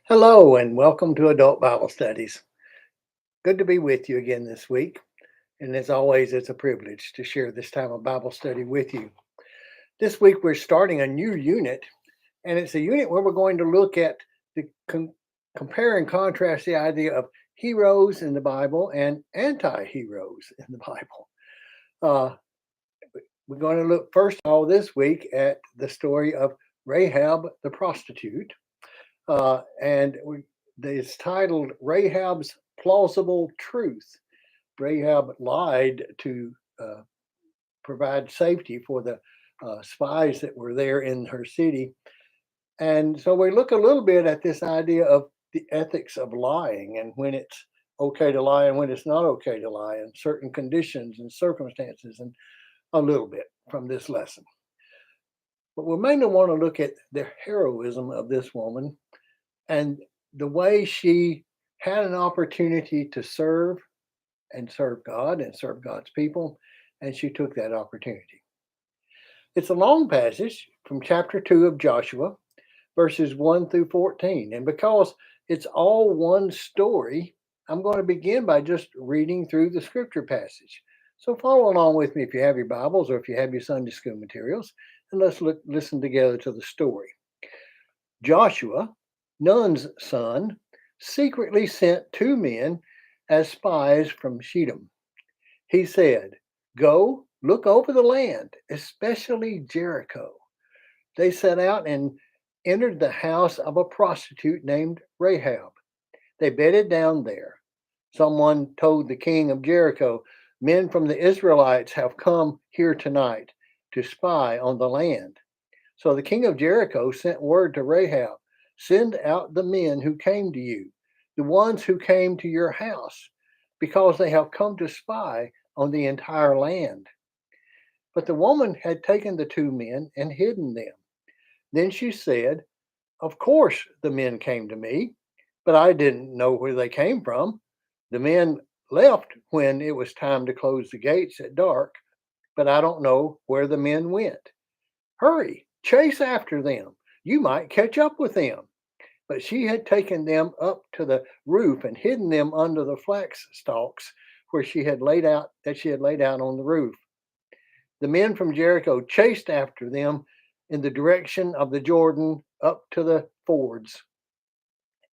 Hello and welcome to Adult Bible Studies. Good to be with you again this week. And as always, it's a privilege to share this time of Bible study with you. This week, we're starting a new unit, and it's a unit where we're going to look at the compare and contrast the idea of heroes in the Bible and anti heroes in the Bible. Uh, we're going to look first of all this week at the story of Rahab the prostitute. And it's titled Rahab's Plausible Truth. Rahab lied to uh, provide safety for the spies that were there in her city. And so we look a little bit at this idea of the ethics of lying and when it's okay to lie and when it's not okay to lie, and certain conditions and circumstances, and a little bit from this lesson. But we mainly want to look at the heroism of this woman and the way she had an opportunity to serve God and serve God's people, and she took that opportunity. It's a long passage from chapter 2 of Joshua, verses 1 through 14. And because it's all one story, I'm going to begin by just reading through the scripture passage. So follow along with me if you have your Bibles or if you have your Sunday school materials, and let's listen together to the story. Joshua, Nun's son, secretly sent two men as spies from Shittim. He said, "Go look over the land, especially Jericho." They set out and entered the house of a prostitute named Rahab. They bedded down there. Someone told the king of Jericho, "Men from the Israelites have come here tonight to spy on the land." So the king of Jericho sent word to Rahab, "Send out the men who came to you, the ones who came to your house, because they have come to spy on the entire land." But the woman had taken the two men and hidden them. Then she said, "Of course the men came to me, but I didn't know where they came from. The men left when it was time to close the gates at dark, but I don't know where the men went. Hurry, chase after them. You might catch up with them." But she had taken them up to the roof and hidden them under the flax stalks where she had laid out on the roof. The men from Jericho chased after them in the direction of the Jordan up to the fords.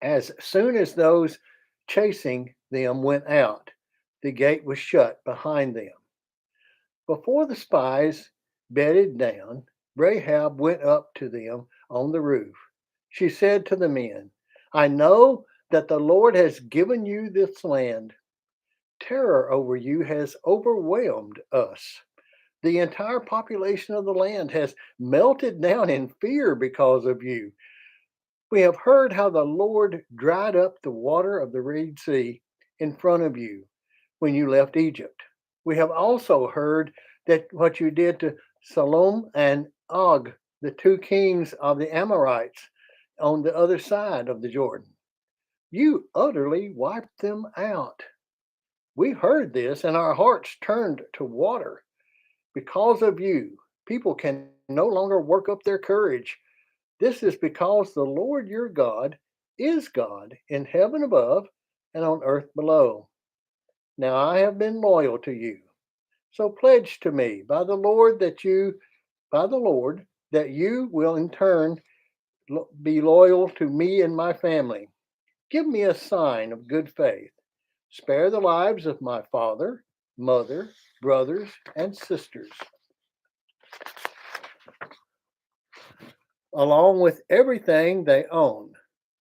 As soon as those chasing them went out, the gate was shut behind them. Before the spies bedded down, Rahab went up to them on the roof. She said to the men, "I know that the Lord has given you this land. Terror over you has overwhelmed us. The entire population of the land has melted down in fear because of you. We have heard how the Lord dried up the water of the Red Sea in front of you when you left Egypt. We have also heard that what you did to Salom and Og, the two kings of the Amorites on the other side of the Jordan. You utterly wiped them out. We heard this and our hearts turned to water. Because of you, people can no longer work up their courage. This is because the Lord your God is God in heaven above and on earth below. Now I have been loyal to you. So pledge to me by the Lord that you will in turn be loyal to me and my family. Give me a sign of good faith. Spare the lives of my father, mother, brothers, and sisters, along with everything they own.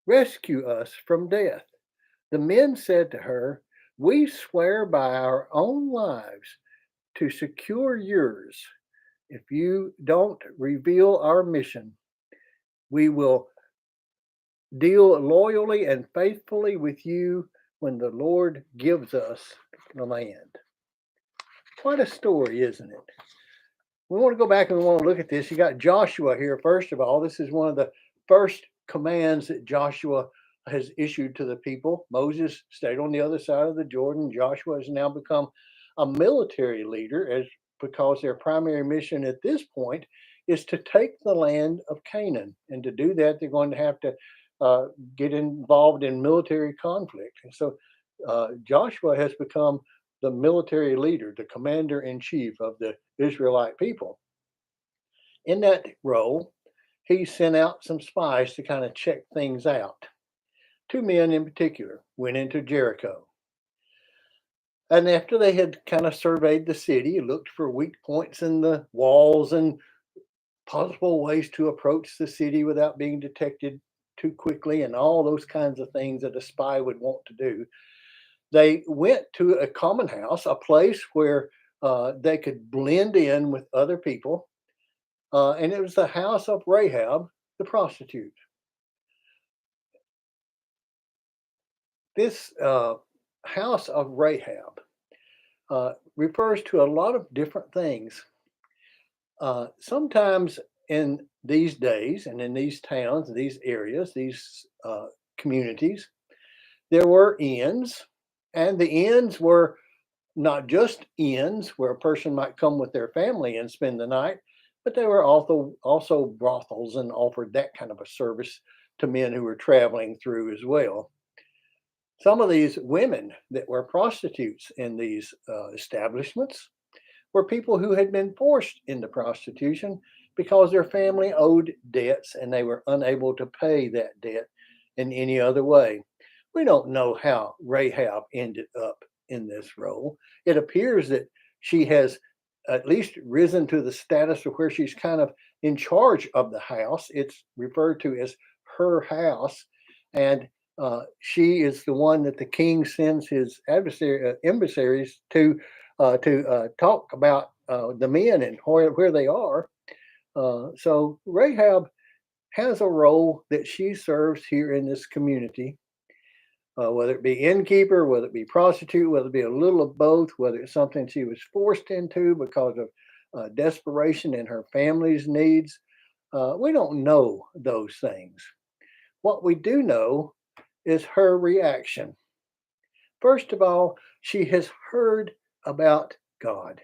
Rescue us from death." The men said to her, "We swear by our own lives to secure yours. If you don't reveal our mission, we will deal loyally and faithfully with you when the Lord gives us the land." What a story, isn't it? We want to go back and we want to look at this. You got Joshua here, first of all. This is one of the first commands that Joshua has issued to the people. Moses stayed on the other side of the Jordan. Joshua has now become a military leader because their primary mission at this point is to take the land of Canaan. And to do that, they're going to have to get involved in military conflict. And so Joshua has become the military leader, the commander in chief of the Israelite people. In that role, he sent out some spies to kind of check things out. Two men in particular went into Jericho. And after they had kind of surveyed the city, looked for weak points in the walls and possible ways to approach the city without being detected too quickly, and all those kinds of things that a spy would want to do, they went to a common house, a place where they could blend in with other people. And it was the house of Rahab, the prostitute. This house of Rahab refers to a lot of different things. Sometimes in these days and in these towns, these areas, these communities, there were inns, and the inns were not just inns where a person might come with their family and spend the night, but they were also brothels and offered that kind of a service to men who were traveling through as well. Some of these women that were prostitutes in these establishments were people who had been forced into prostitution because their family owed debts and they were unable to pay that debt in any other way. We don't know how Rahab ended up in this role. It appears that she has at least risen to the status of where she's kind of in charge of the house. It's referred to as her house, and she is the one that the king sends his emissaries to talk about the men and where they are. So Rahab has a role that she serves here in this community, whether it be innkeeper, whether it be prostitute, whether it be a little of both, whether it's something she was forced into because of desperation and her family's needs. We don't know those things. What we do know is her reaction. First of all, she has heard about God.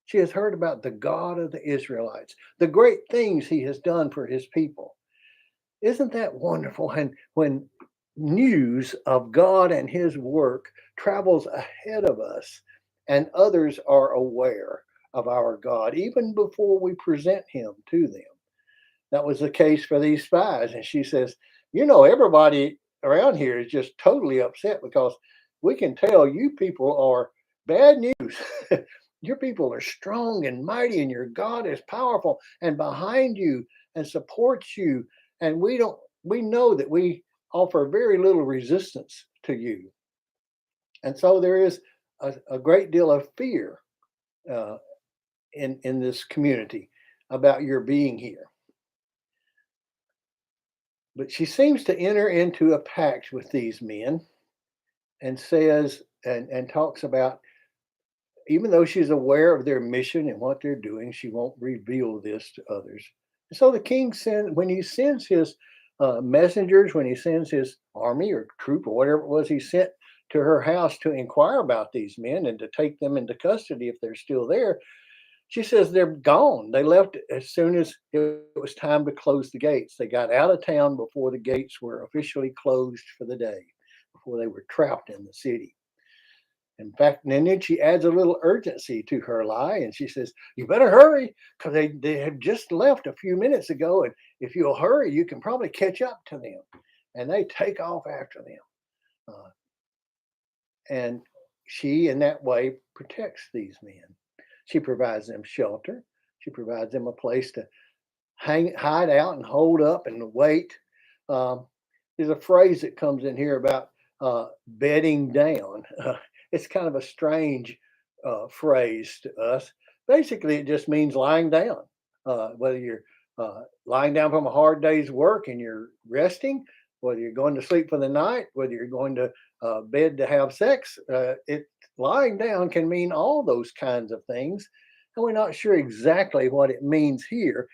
She has heard about the God of the Israelites, the great things he has done for his people. Isn't that wonderful? And when news of God and his work travels ahead of us and others are aware of our God, even before we present him to them. That was the case for these spies. And she says, everybody around here is just totally upset because we can tell you people are bad news. Your people are strong and mighty, and your God is powerful and behind you and supports you. And we know that we offer very little resistance to you. And so there is a great deal of fear in this community about your being here. But she seems to enter into a pact with these men and says and talks about, even though she's aware of their mission and what they're doing, she won't reveal this to others. And so the king when he sends his messengers, when he sends his army or troop or whatever it was he sent to her house to inquire about these men and to take them into custody if they're still there, she says they're gone. They left as soon as it was time to close the gates. They got out of town before the gates were officially closed for the day, before they were trapped in the city. In fact, and then she adds a little urgency to her lie, and she says, "You better hurry because they have just left a few minutes ago, and if you'll hurry, you can probably catch up to them." And they take off after them. And she, in that way, protects these men. She provides them shelter. She provides them a place to hide out and hold up and wait. There's a phrase that comes in here about bedding down. It's kind of a strange phrase to us. Basically, it just means lying down. Whether you're lying down from a hard day's work and you're resting, whether you're going to sleep for the night, whether you're going to bed to have sex, lying down can mean all those kinds of things. And we're not sure exactly what it means here.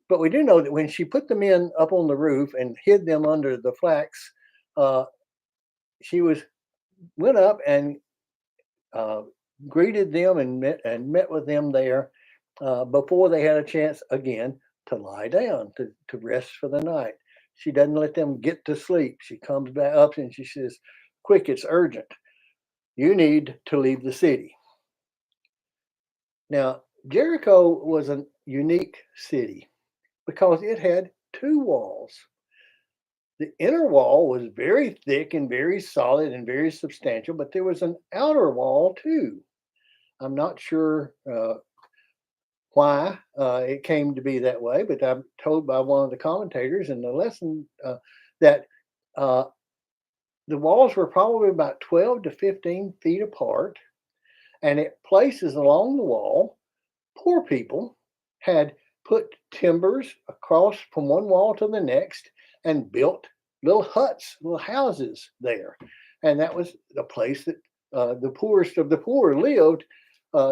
But we do know that when she put the men up on the roof and hid them under the flax, she went up and greeted them and met with them there before they had a chance again to lie down to rest for the night. She doesn't let them get to sleep. She comes back up and she says, "Quick, it's urgent. You need to leave the city." Now, Jericho was a unique city because it had two walls. The inner wall was very thick and very solid and very substantial, but there was an outer wall too. I'm not sure why it came to be that way, but I'm told by one of the commentators in the lesson that uh, the walls were probably about 12 to 15 feet apart, and at places along the wall, poor people had put timbers across from one wall to the next and built little huts, little houses there. And that was the place that the poorest of the poor lived.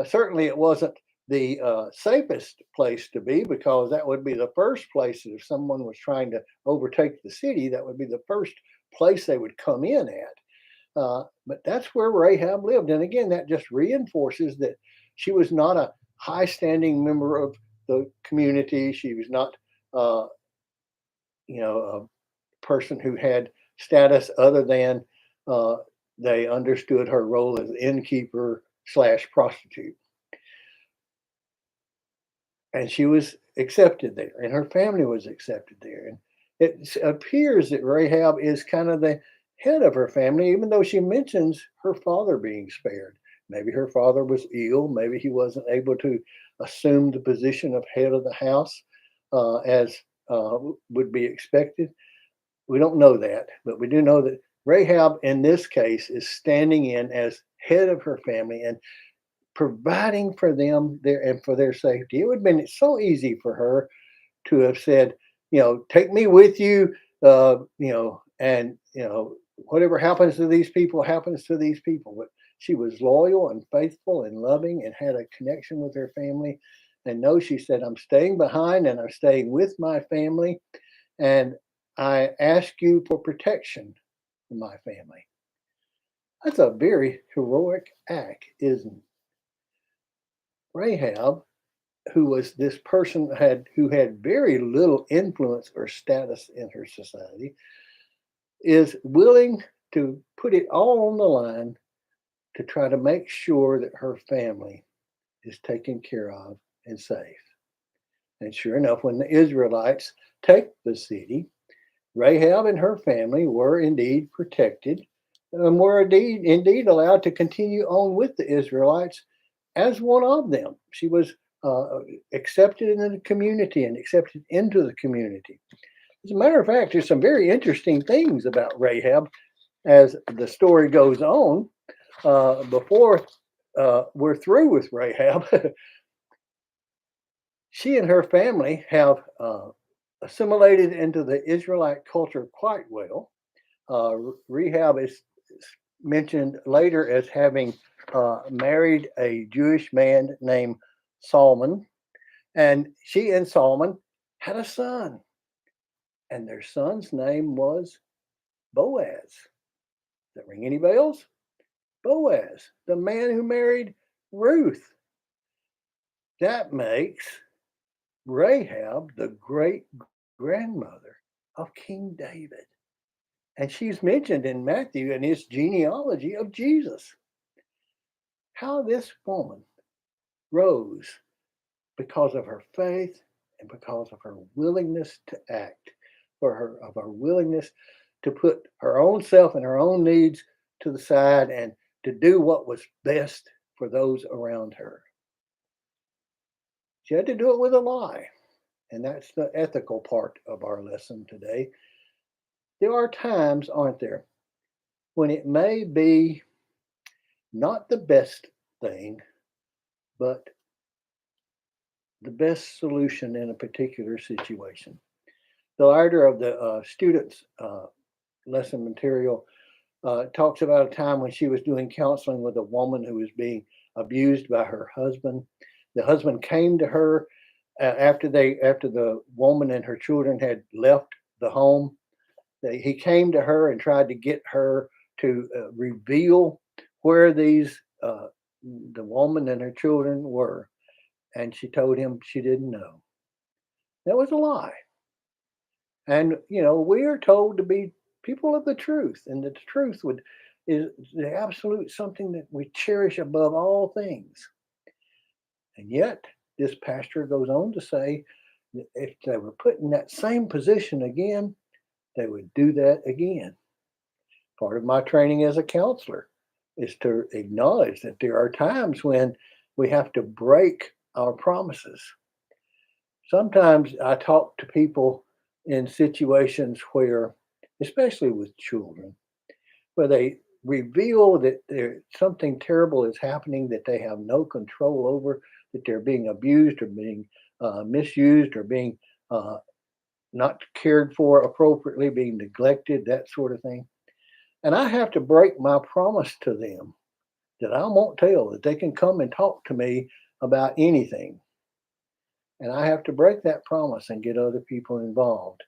Certainly, it wasn't the safest place to be, because that would be the first place that if someone was trying to overtake the city, that would be the first place they would come in at. But that's where Rahab lived. And again, that just reinforces that she was not a high standing member of the community. She was not, uh, a person who had status other than uh, they understood her role as innkeeper slash prostitute. And she was accepted there, and her family was accepted there. And it appears that Rahab is kind of the head of her family, even though she mentions her father being spared. Maybe her father was ill. Maybe he wasn't able to assume the position of head of the house as would be expected. We don't know that, but we do know that Rahab in this case is standing in as head of her family and providing for them there and for their safety. It would have been so easy for her to have said, take me with you, and whatever happens to these people happens to these people. But she was loyal and faithful and loving and had a connection with her family. And no, she said, "I'm staying behind and I'm staying with my family. And I ask you for protection for my family." That's a very heroic act, isn't it? Rahab, who was this person who had very little influence or status in her society, is willing to put it all on the line to try to make sure that her family is taken care of and safe. And sure enough, when the Israelites take the city, Rahab and her family were indeed protected and were indeed allowed to continue on with the Israelites as one of them. She was accepted in the community and accepted into the community. As a matter of fact, there's some very interesting things about Rahab as the story goes on. Before we're through with Rahab, she and her family have assimilated into the Israelite culture quite well. Rahab is mentioned later as having married a Jewish man named Solomon, and she and Solomon had a son, and their son's name was Boaz. Does that ring any bells? Boaz, the man who married Ruth. That makes Rahab the great grandmother of King David. And she's mentioned in Matthew in his genealogy of Jesus. How this woman rose because of her faith and because of her willingness to act, of her willingness to put her own self and her own needs to the side and to do what was best for those around her. She had to do it with a lie. And that's the ethical part of our lesson today. There are times, aren't there, when it may be not the best thing, but the best solution in a particular situation. The writer of the students' lesson material talks about a time when she was doing counseling with a woman who was being abused by her husband. The husband came to her after the woman and her children had left the home. He came to her and tried to get her to reveal where the woman and her children were, and she told him she didn't know. That was a lie. And we are told to be people of the truth, and that the truth is the absolute something that we cherish above all things. And yet, this pastor goes on to say that if they were put in that same position again, they would do that again. Part of my training as a counselor is to acknowledge that there are times when we have to break our promises. Sometimes I talk to people in situations where, especially with children, where they reveal that something terrible is happening that they have no control over, that they're being abused or being misused or being uh, not cared for appropriately, being neglected, that sort of thing. And I have to break my promise to them that I won't tell, that they can come and talk to me about anything. And I have to break that promise and get other people involved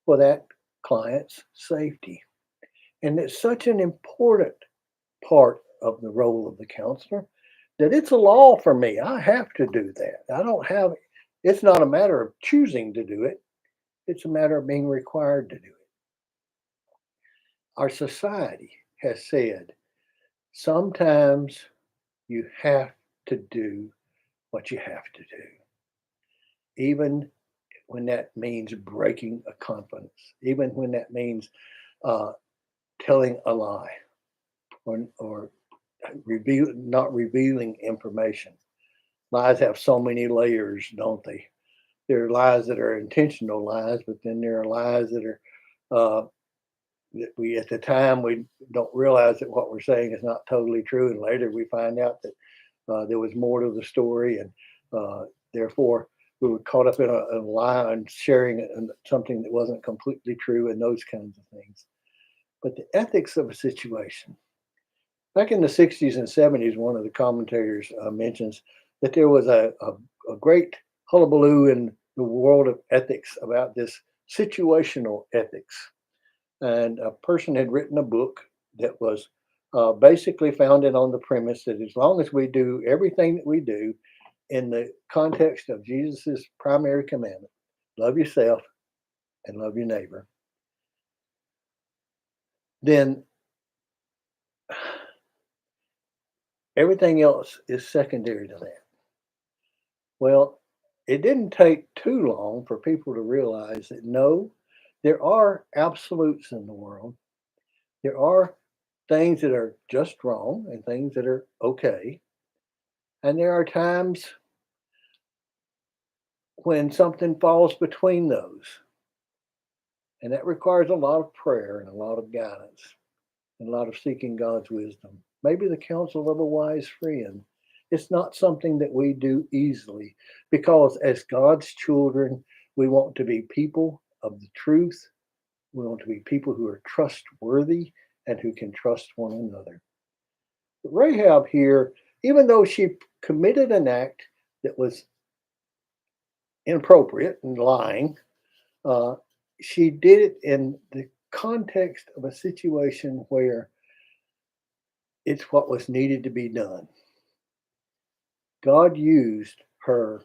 for that client's safety. And it's such an important part of the role of the counselor that it's a law for me. I have to do that. I don't have, it's not a matter of choosing to do it, it's a matter of being required to do it. Our society has said sometimes you have to do what you have to do, even when that means breaking a confidence, even when that means uh, telling a lie or not revealing information. Lies have so many layers, don't they? There are lies that are intentional lies, but then there are lies that are that we at the time we don't realize that what we're saying is not totally true, and later we find out that there was more to the story, and therefore we were caught up in a lie and sharing something that wasn't completely true, and those kinds of things. But the ethics of a situation. Back in the 60s and 70s, one of the commentators mentions that there was a great hullabaloo in the world of ethics about this situational ethics. And a person had written a book that was basically founded on the premise that as long as we do everything that we do in the context of Jesus's primary commandment, love yourself and love your neighbor, then everything else is secondary to that. Well, it didn't take too long for people to realize that no, there are absolutes in the world. There are things that are just wrong and things that are okay. And there are times when something falls between those. And that requires a lot of prayer and a lot of guidance and a lot of seeking God's wisdom. Maybe the counsel of a wise friend. It's not something that we do easily because, as God's children, we want to be people of the truth. We want to be people who are trustworthy and who can trust one another. But Rahab here, even though she committed an act that was inappropriate and lying, uh, she did it in the context of a situation where it's what was needed to be done. God used her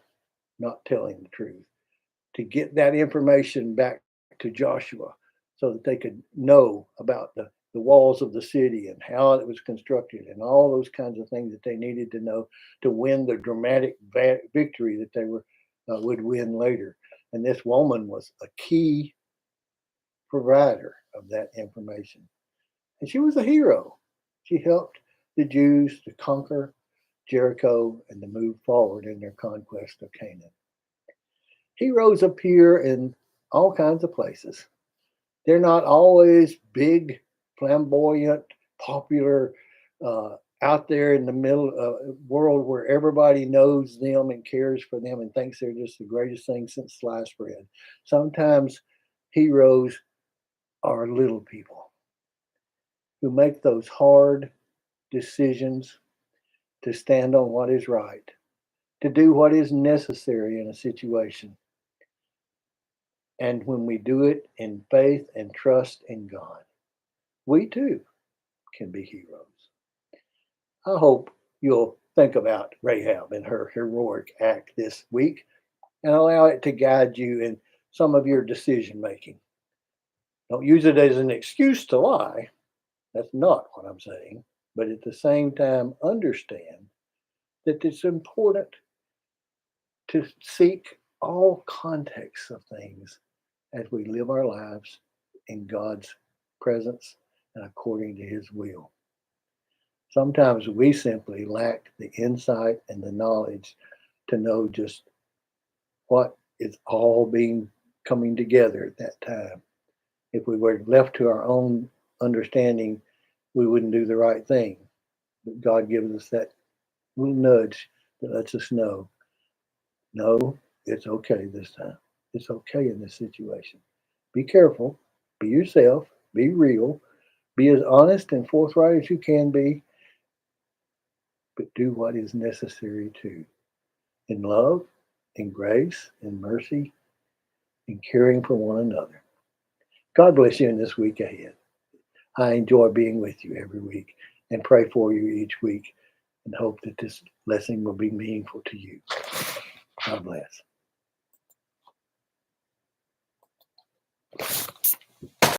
not telling the truth to get that information back to Joshua so that they could know about the walls of the city and how it was constructed and all those kinds of things that they needed to know to win the dramatic victory that they would win later. And this woman was a key provider of that information. And she was a hero. She helped the Jews to conquer Jericho and to move forward in their conquest of Canaan. Heroes appear in all kinds of places. They're not always big, flamboyant, popular, out there in the middle world where everybody knows them and cares for them and thinks they're just the greatest thing since sliced bread. Sometimes heroes are little people who make those hard decisions to stand on what is right, to do what is necessary in a situation. And when we do it in faith and trust in God, we too can be heroes. I hope you'll think about Rahab and her heroic act this week and allow it to guide you in some of your decision making. Don't use it as an excuse to lie. That's not what I'm saying. But at the same time, understand that it's important to seek all contexts of things as we live our lives in God's presence and according to his will. Sometimes we simply lack the insight and the knowledge to know just what is all being coming together at that time. If we were left to our own understanding, we wouldn't do the right thing. But God gives us that little nudge that lets us know, no, it's okay this time. It's okay in this situation. Be careful, be yourself, be real, be as honest and forthright as you can be, but do what is necessary to. In love, in grace, in mercy, in caring for one another. God bless you in this week ahead. I enjoy being with you every week and pray for you each week and hope that this lesson will be meaningful to you. God bless.